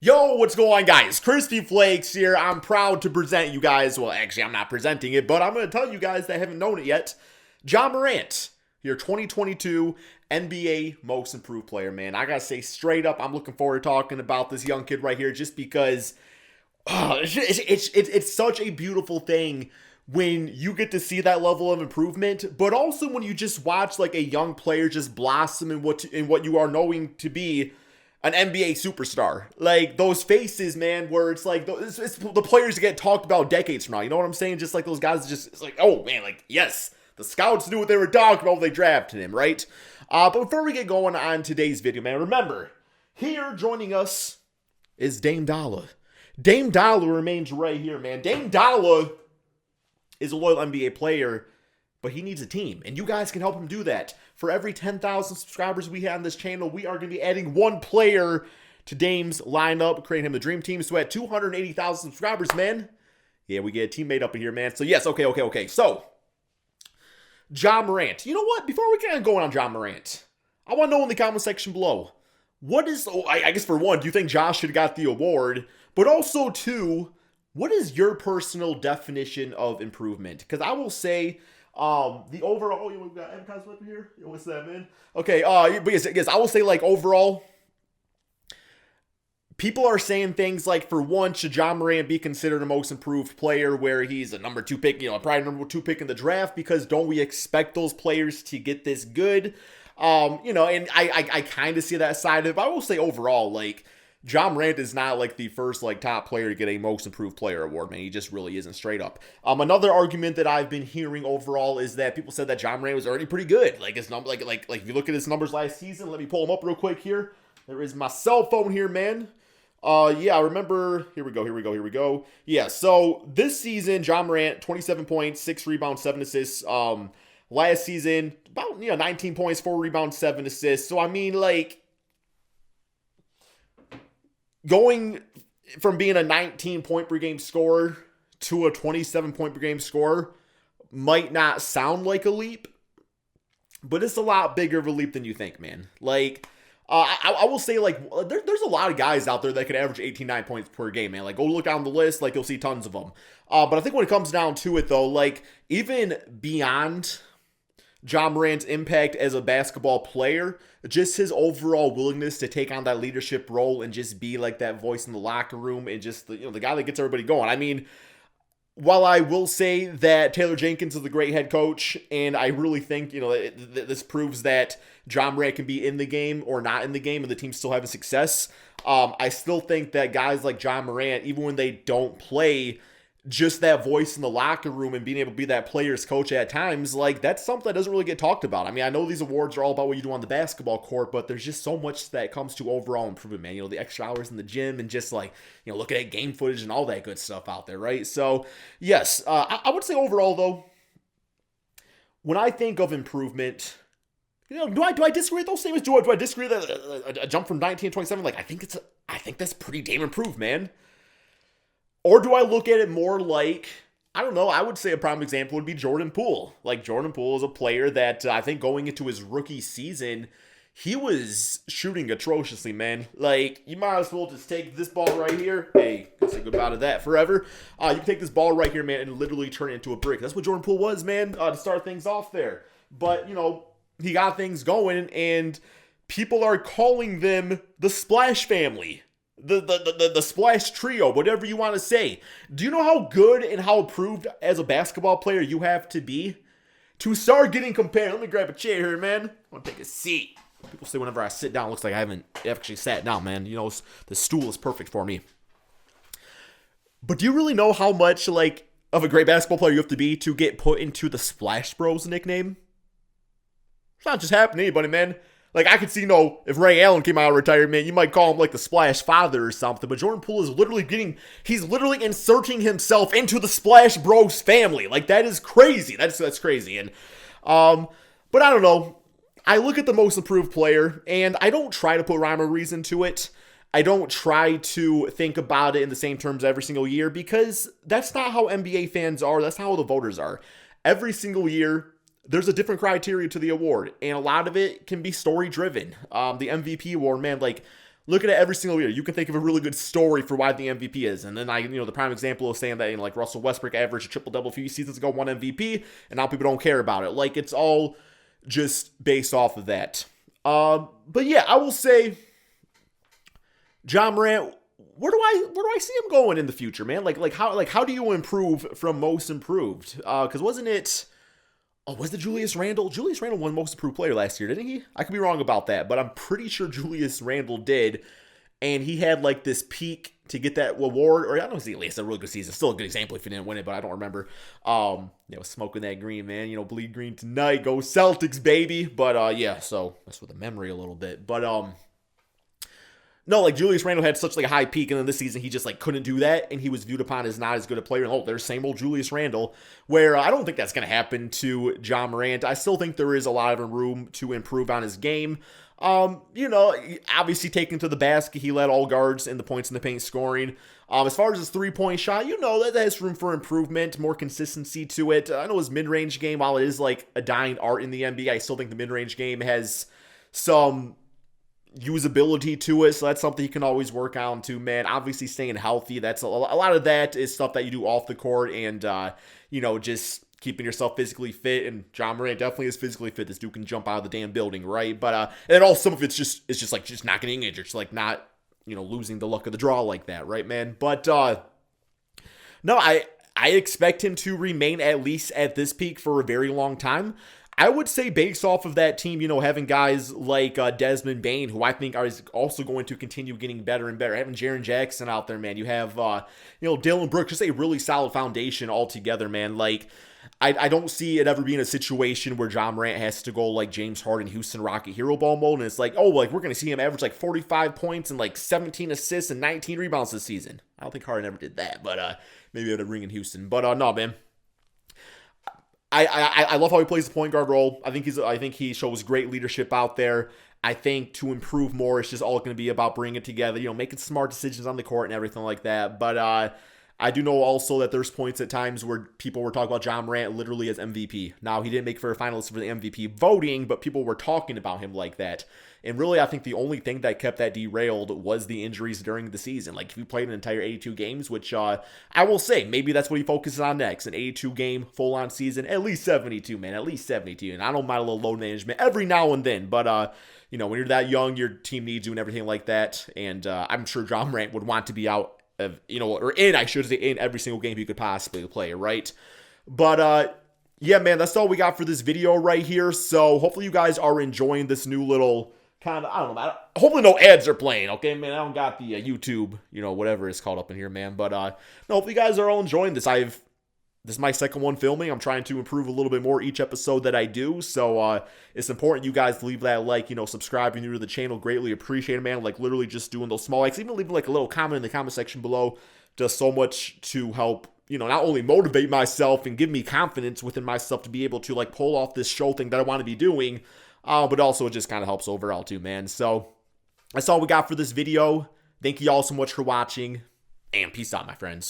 Yo, what's going on, guys? Crispy Flakes here. I'm proud to present you guys. Well, actually, I'm not presenting it, but I'm going to tell you guys that haven't known it yet. Ja Morant, your 2022 NBA Most Improved Player, man. I got to say straight up, I'm looking forward to talking about this young kid right here just because it's such a beautiful thing when you get to see that level of improvement, but also when you just watch like a young player just blossom in what you are knowing to be an NBA superstar. Like those faces, man, where it's like it's the players that get talked about decades from now. You know what I'm saying? Just like those guys, just it's like, oh man, like yes, the scouts knew what they were talking about when they drafted him, right? But before we get going on today's video, man, remember here joining us is Dame Dollar. Dame Dollar remains right here, man. Dame Dollar is a loyal NBA player, but he needs a team, and you guys can help him do that. For every 10,000 subscribers we have on this channel, we are going to be adding one player to Dame's lineup, creating him the dream team. So at 280,000 subscribers, man, yeah, we get a teammate up in here, man. So yes, okay. So, Ja Morant. You know what? Before we get going on Ja Morant, I want to know in the comment section below, I guess for one, do you think Josh should have got the award? But also, two, what is your personal definition of improvement? Because I will say, the overall, we've got advertisement flip here. What's that, man? Okay, but yes, I will say, like, overall, people are saying things like, for one, should Ja Morant be considered a most improved player where he's a number 2 pick, probably number 2 pick in the draft, because don't we expect those players to get this good? And I kind of see that side of it, but I will say overall, like, Ja Morant is not like the first like top player to get a most improved player award, man. He just really isn't, straight up. Another argument that I've been hearing overall is that people said that Ja Morant was already pretty good. Like his number, like if you look at his numbers last season, let me pull them up real quick here. There is my cell phone here, man. Yeah, I remember. Here we go. Yeah, so this season, Ja Morant, 27 points, 6 rebounds, 7 assists. Last season, about 19 points, 4 rebounds, 7 assists. So I mean, like, going from being a 19 point per game scorer to a 27 point per game scorer might not sound like a leap, but it's a lot bigger of a leap than you think, man. Like, I will say, like, there's a lot of guys out there that could average 18-9 points per game, man. Like, go look down the list, like, you'll see tons of them. But I think when it comes down to it, though, like, even beyond Ja Morant's impact as a basketball player, just his overall willingness to take on that leadership role and just be like that voice in the locker room and just the guy that gets everybody going. I mean, while I will say that Taylor Jenkins is a great head coach, and I really think this proves that Ja Morant can be in the game or not in the game, and the team's still having success. I still think that guys like Ja Morant, even when they don't play, just that voice in the locker room and being able to be that player's coach at times, like, that's something that doesn't really get talked about. I mean, I know these awards are all about what you do on the basketball court, but there's just so much that comes to overall improvement, man. The extra hours in the gym and just, like, looking at game footage and all that good stuff out there, right? So, yes, I would say overall, though, when I think of improvement, do I disagree with those statements? Do I disagree that a jump from 19 to 27, like, I think that's pretty damn improved, man. Or do I look at it more like, I don't know, I would say a prime example would be Jordan Poole. Like, Jordan Poole is a player that I think going into his rookie season, he was shooting atrociously, man. Like, you might as well just take this ball right here. Hey, can say goodbye to that forever. You can take this ball right here, man, and literally turn it into a brick. That's what Jordan Poole was, man, to start things off there. But, he got things going, and people are calling them the Splash family. The Splash Trio, whatever you want to say. Do you know how good and how improved as a basketball player you have to be to start getting compared? Let me grab a chair here, man. I want to take a seat. People say whenever I sit down, it looks like I haven't actually sat down, man. The stool is perfect for me. But do you really know how much, like, of a great basketball player you have to be to get put into the Splash Bros nickname? It's not just happening to anybody, man. Like, I could see, if Ray Allen came out of retirement, you might call him, like, the Splash Father or something. But Jordan Poole is he's literally inserting himself into the Splash Bros family. Like, that is crazy. That's crazy. And, but I don't know. I look at the most improved player, and I don't try to put rhyme or reason to it. I don't try to think about it in the same terms every single year, because that's not how NBA fans are. That's not how the voters are. Every single year, there's a different criteria to the award, and a lot of it can be story driven. The MVP award, man, like, look at it every single year. You can think of a really good story for why the MVP is. And then the prime example of saying that, like Russell Westbrook averaged a triple-double a few seasons ago, won MVP, and now people don't care about it. Like, it's all just based off of that. But yeah, I will say, Ja Morant, where do I see him going in the future, man? Like how do you improve from most improved? Because wasn't it? Oh, was it Julius Randle? Julius Randle won most improved player last year, didn't he? I could be wrong about that, but I'm pretty sure Julius Randle did. And he had like this peak to get that award, or I don't know if it's a really good season. Still a good example if he didn't win it, but I don't remember. Smoking that green, man. Bleed green tonight. Go Celtics, baby. But yeah, so that's with the memory a little bit. But no, like Julius Randle had such like a high peak, and then this season he just like couldn't do that, and he was viewed upon as not as good a player. And there's same old Julius Randle, where I don't think that's gonna happen to Ja Morant. I still think there is a lot of room to improve on his game. Obviously taking to the basket, he led all guards in the points in the paint scoring. As far as his 3-point shot, that has room for improvement, more consistency to it. I know his mid-range game, while it is like a dying art in the NBA, I still think the mid-range game has some usability to it, so that's something you can always work on too, man. Obviously staying healthy, that's a lot of that is stuff that you do off the court, and just keeping yourself physically fit. And Ja Morant definitely is physically fit. This dude can jump out of the damn building, right? But and all some of it's just not getting injured, just like not losing the luck of the draw like that, right, man? But no, I expect him to remain at least at this peak for a very long time. I would say based off of that team, having guys like Desmond Bane, who I think are also going to continue getting better and better. Having Jaren Jackson out there, man. You have, Dylan Brooks, just a really solid foundation altogether, man. Like, I don't see it ever being a situation where Ja Morant has to go like James Harden, Houston Rocket hero ball mode, and it's like, we're going to see him average like 45 points and like 17 assists and 19 rebounds this season. I don't think Harden ever did that, but maybe at a ring in Houston. But no, man. I love how he plays the point guard role. I think he shows great leadership out there. I think to improve more, it's just all going to be about bringing it together, making smart decisions on the court and everything like that. But I do know also that there's points at times where people were talking about Ja Morant literally as MVP. Now, he didn't make for a finalist for the MVP voting, but people were talking about him like that. And really, I think the only thing that kept that derailed was the injuries during the season. Like, if he played an entire 82 games, which I will say, maybe that's what he focuses on next. An 82-game full-on season, at least 72, man. At least 72. And I don't mind a little load management every now and then. But, when you're that young, your team needs you and everything like that. And I'm sure Ja Morant would want to be out of, in every single game he could possibly play, right? But, yeah, man, that's all we got for this video right here. So hopefully you guys are enjoying this new little kind of, I don't know, man. Hopefully no ads are playing, okay, man? I don't got the YouTube, whatever it's called up in here, man. But, no, hopefully you guys are all enjoying this. This is my second one filming. I'm trying to improve a little bit more each episode that I do. So it's important you guys leave that like, subscribe if you're new to the channel. Greatly appreciate it, man. Like literally just doing those small likes, even leaving like a little comment in the comment section below does so much to help, not only motivate myself and give me confidence within myself to be able to like pull off this show thing that I want to be doing. But also it just kind of helps overall too, man. So that's all we got for this video. Thank you all so much for watching, and peace out, my friends.